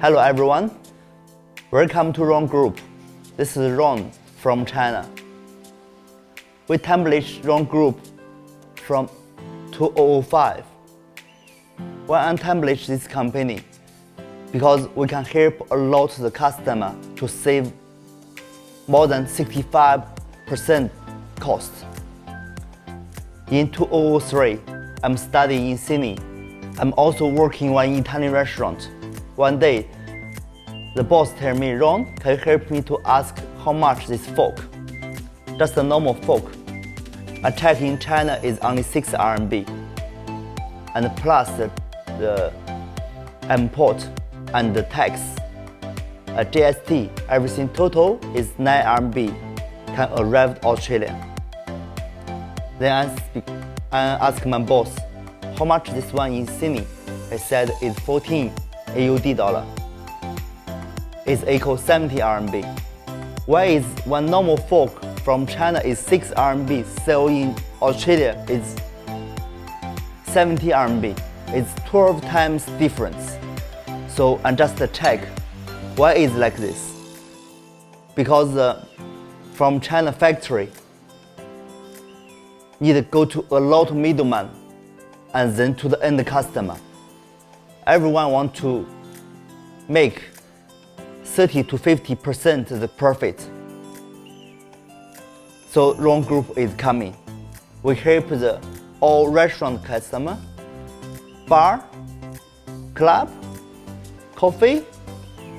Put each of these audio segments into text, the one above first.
Hello everyone, welcome to rongroup. This is Ron from China. We established rongroup from 2005. Why establish this company? Because we can help a lot the customer to save more than 65% cost. In 2003, I'm studying in Sydney. I'm also working in one Italian restaurant. One day, the boss told me, Ron, can you help me to ask how much this fork? Just a normal fork. I check in China is only 6 RMB. And plus the import and the tax, GST, everything total is 9 RMB can arrive to Australia. Then I asked my boss, how much this one in Sydney? He said it's 14 AUD dollar. It's equal 70 RMB. Why is one normal fork from China is 6 RMB, so in Australia it's 70 RMB. It's 12 times difference. So I just check, why is like this? Because from China factory, need to go to a lot of middlemen and then to the end customer. Everyone want to make 30 to 50% the profit. So rongroup is coming. We help the all restaurant customer, bar, club, coffee,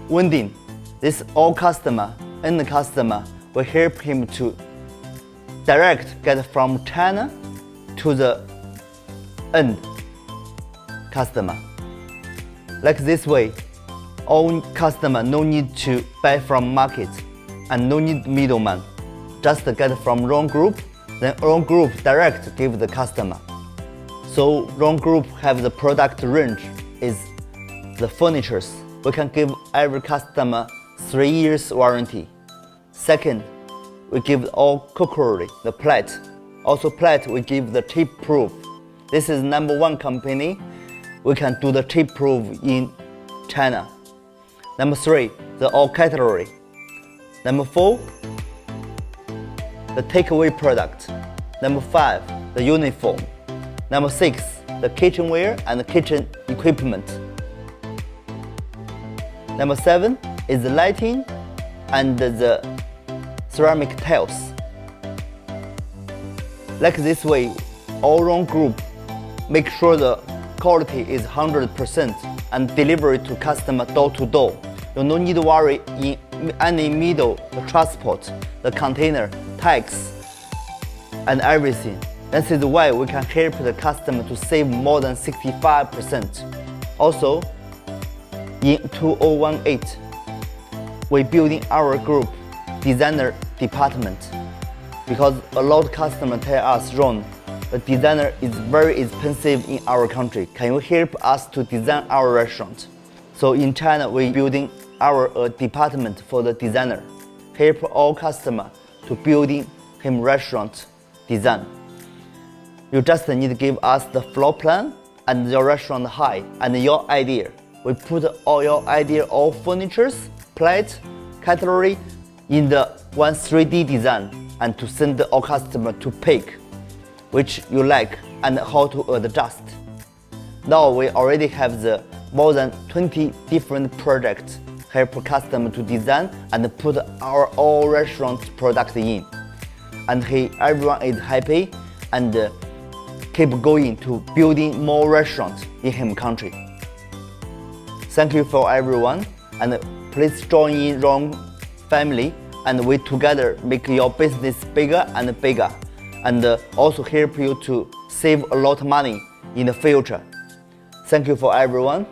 vending. This all customer, end customer, we help him to direct get from China to the end customer. Like this way, all customer no need to buy from market and no need middleman. Just get from rongroup, then rongroup direct give the customer. So rongroup have the product range is the furnitures. We can give every customer 3 years warranty. Second, we give all crockery, the plate. Also plate, we give the chip proof. This is #1 company. We can do the chip proof in China. Number 3, the all cutlery. Number 4, the takeaway product. Number 5, the uniform. Number 6, the kitchenware and the kitchen equipment. Number 7 is the lighting and the ceramic tiles. Like this way, all rongroup make sure the quality is 100% and deliver it to customer door to door. You no need to worry in any middle, the transport, the container, tax, and everything. This is why we can help the customer to save more than 65%. Also, in 2018, we building our group designer department because a lot of customers tell us, Ron, the designer is very expensive in our country. Can you help us to design our restaurant? So in China, we building our department for the designer, help all customers to building him restaurant design. You just need to give us the floor plan and your restaurant height and your idea. We put all your idea, all furnitures, plate, cutlery in the one 3D design and to send all customers to pick which you like and how to adjust. Now we already have the more than 20 different projects help customer to design and put our all restaurant product in. And everyone is happy and keep going to building more restaurants in his country. Thank you for everyone, and please join in Ron family, and we together make your business bigger and bigger, and also help you to save a lot of money in the future. Thank you for everyone.